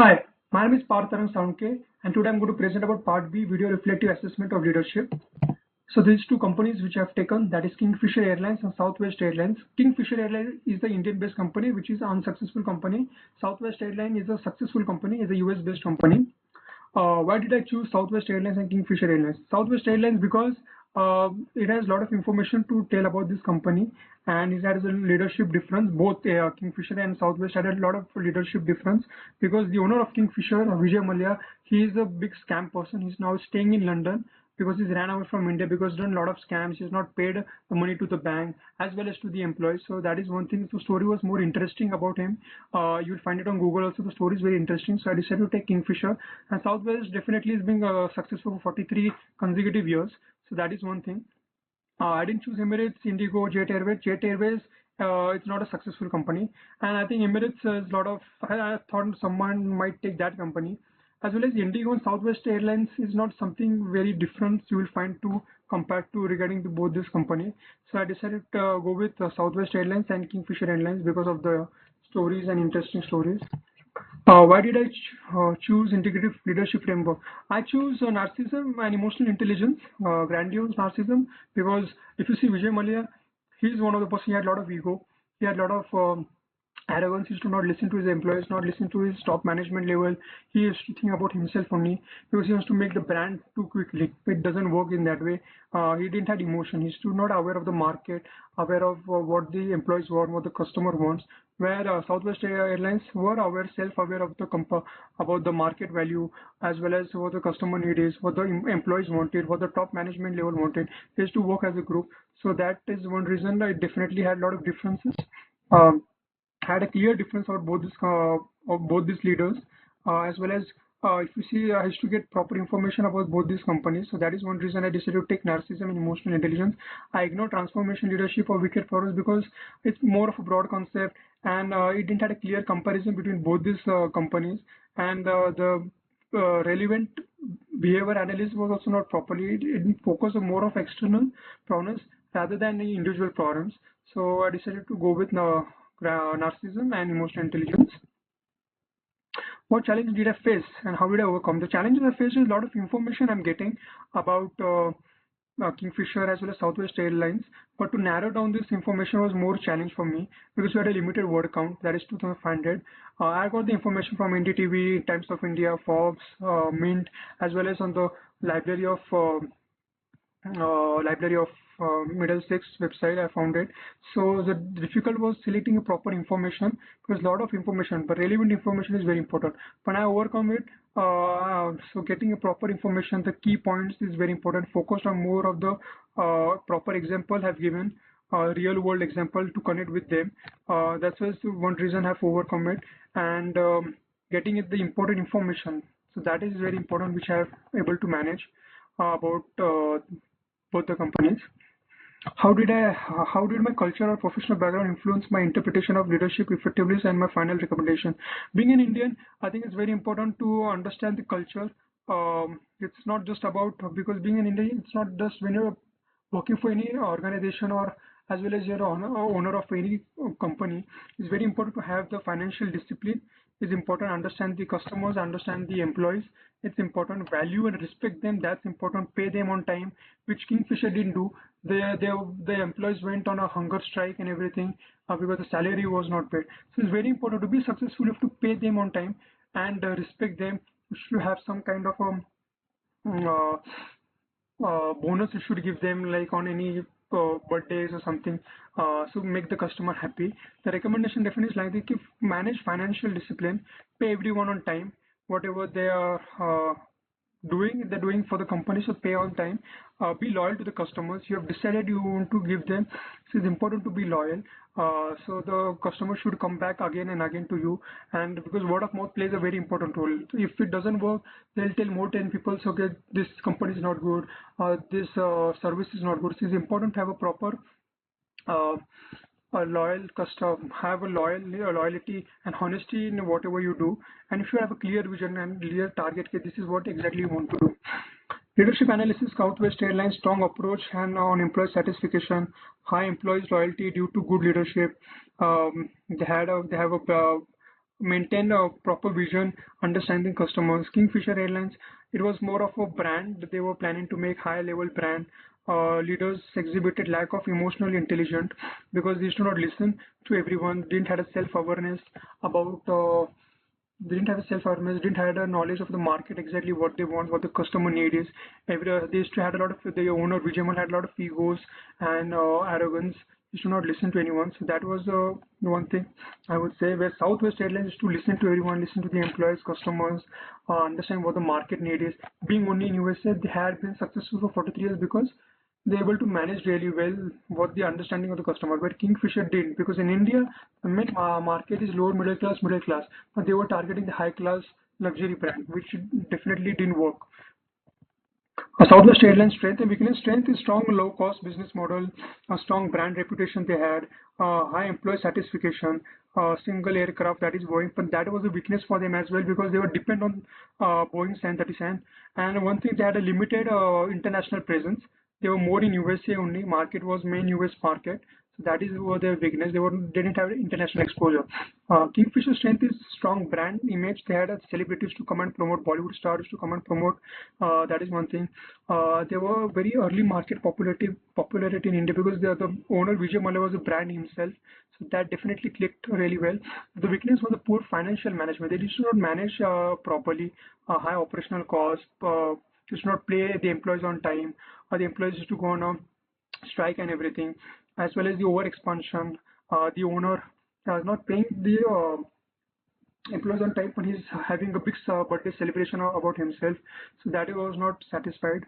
Hi, my name is Parth Salunke, and today I'm going to present about Part B, Video Reflective Assessment of Leadership. So these two companies which I have taken, that is Kingfisher Airlines and Southwest Airlines. Kingfisher Airlines is the Indian-based company, which is an unsuccessful company. Southwest Airlines is a successful company, is a US-based company. Why did I choose Southwest Airlines and Kingfisher Airlines? Southwest Airlines because it has a lot of information to tell about this company, and it has a leadership difference. Both Kingfisher and Southwest had a lot of leadership difference because the owner of Kingfisher, Vijay Mallya, he is a big scam person. He's now staying in London because he's ran away from India because he's done a lot of scams. He's not paid the money to the bank as well as to the employees. So that is one thing. The story was more interesting about him. You'll find it on Google also. The story is very interesting. So I decided to take Kingfisher, and Southwest definitely is being successful for 43 consecutive years. So that is one thing. I didn't choose Emirates, Indigo, Jet Airways. Jet Airways, it's not a successful company, and I think Emirates is a lot of. I thought someone might take that company, as well as Indigo and Southwest Airlines is not something very different you will find to compared to regarding to both this company. So I decided to go with Southwest Airlines and Kingfisher Airlines because of the stories and interesting stories. Why did I choose integrative leadership framework? I choose narcissism and emotional intelligence, grandiose narcissism, because if you see Vijay Mallya, he's one of the person, he had a lot of ego, he had a lot of arrogance. He used to not listen to his employees, not listen to his top management level. He used to think about himself only because he wants to make the brand too quickly. It doesn't work in that way. He didn't have emotion. He's still not aware of the market, aware of what the employees want, what the customer wants. Where Southwest Airlines were aware, self-aware of the about the market value as well as what the customer need is, what the employees wanted, what the top management level wanted. They used to work as a group. So that is one reason I definitely had a lot of differences. Um, had a clear difference of both these leaders, as well as if you see, I used to get proper information about both these companies. So that is one reason I decided to take narcissism and emotional intelligence. I ignore transformation leadership or wicked forest because it's more of a broad concept, and it didn't have a clear comparison between both these companies, and the relevant behavior analysis was also not properly. It didn't focus on more of external problems rather than the individual problems. So I decided to go with narcissism and emotional intelligence. What challenge did I face and how did I overcome? The challenges I faced is a lot of information I'm getting about Kingfisher as well as Southwest Airlines, but to narrow down this information was more challenge for me because we had a limited word count, that is 2,500. I got the information from NDTV, Times of India, Forbes, Mint, as well as on the library of Middlesex website. I found it. So the difficult was selecting a proper information because a lot of information, but relevant information is very important. When I overcome it, so getting a proper information, the key points is very important. Focused on more of the proper example have given. Real world example to connect with them. That's one reason I've overcome it, and getting it the important information. So that is very important, which I have able to manage about both the companies. How did my culture or professional background influence my interpretation of leadership effectiveness and my final recommendation? Being an Indian, I think it's very important to understand the culture. It's not just about, because being an Indian, it's not just when you're working for any organization or as well as you're owner of any company. It's very important to have the financial discipline. It's important to understand the customers, understand the employees. It's important value and respect them. That's important. Pay them on time, which Kingfisher didn't do. The employees went on a hunger strike and everything because the salary was not paid. So it's very important to be successful. You have to pay them on time and respect them. You should have some kind of bonus you should give them, like on any birthdays or something, so make the customer happy. The recommendation definitely is like this: if manage financial discipline, pay everyone on time, whatever they are they're doing for the company, so pay on time. Be loyal to the customers. You have decided you want to give them, so it's important to be loyal. So the customer should come back again and again to you, and because word of mouth plays a very important role. If it doesn't work, they'll tell more 10 people, so okay, this company is not good, this service is not good. So it's important to have a proper uh, a loyal customer, have a loyalty and honesty in whatever you do, and if you have a clear vision and clear target, okay, this is what exactly you want to do. Leadership analysis: Southwest Airlines strong approach and on employee satisfaction, high employees loyalty due to good leadership. They have a maintain a proper vision, understanding customers. Kingfisher Airlines, it was more of a brand. They were planning to make high level brand. Leaders exhibited lack of emotional intelligence because they used to not listen to everyone, didn't have a self-awareness about they didn't have a self-awareness, didn't have a knowledge of the market, exactly what they want, what the customer need is. They used to had a lot of, the owner Vijaymal had a lot of egos and arrogance. Used to not listen to anyone. So that was the one thing I would say. Where Southwest Airlines used to listen to everyone, listen to the employees, customers, understand what the market need is. Being only in USA, they had been successful for 43 years because they're able to manage really well what the understanding of the customer. But Kingfisher didn't, because in India the main market is lower middle class, but they were targeting the high class luxury brand, which definitely didn't work. Southwest Airlines strength and weakness. Strength is strong low cost business model, a strong brand reputation they had, high employee satisfaction, single aircraft, that is Boeing, but that was a weakness for them as well because they were dependent on Boeing 737. And one thing, they had a limited international presence. They were more in USA only. Market was main US market. So that is what their weakness. They didn't have international exposure. Kingfisher strength is strong brand image. They had celebrities to come and promote, Bollywood stars to come and promote. That is one thing. They were very early market popularity in India because the owner Vijay Mallya was a brand himself. So that definitely clicked really well. The weakness was the poor financial management. They did not manage properly, high operational costs, did not pay the employees on time, or the employees used to go on a strike and everything, as well as the over expansion. The owner is not paying the employees on time, but he's having a big birthday celebration about himself. So that he was not satisfied.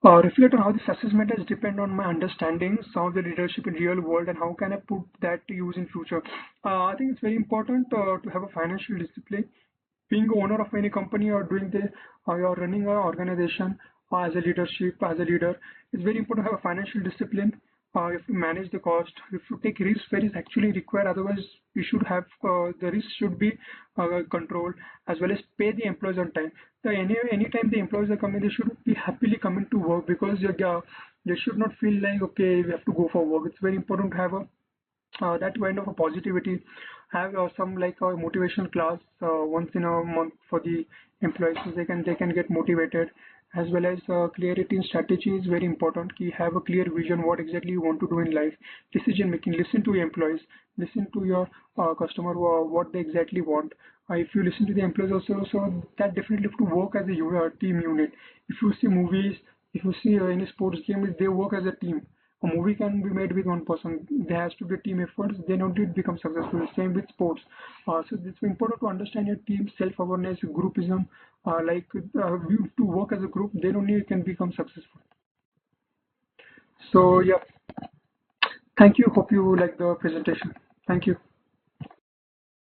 Reflect on how this assessment has depend on my understanding some of the leadership in real world and how can I put that to use in future. I think it's very important to have a financial discipline. Being a owner of any company or doing the you're running an organization as a leadership, as a leader, it's very important to have a financial discipline. If you manage the cost, if you take risk where is actually required, otherwise you should have the risk should be controlled, as well as pay the employees on time. So anytime the employees are coming, they should be happily coming to work because they should not feel like okay we have to go for work. It's very important to have a that kind of a positivity. Have some like a motivation class once in a month for the employees so they can get motivated, as well as clarity in strategy is very important. You have a clear vision what exactly you want to do in life. Decision making, listen to your employees, listen to your customer what they exactly want. If you listen to the employees also, so that definitely have to work as a team unit. If you see movies, if you see any sports game, they work as a team. A movie can be made with one person. There has to be a team effort. Then only it becomes successful. Same with sports. So it's important to understand your team self-awareness, groupism. You to work as a group. Then only you can become successful. So yeah, thank you. Hope you like the presentation. Thank you.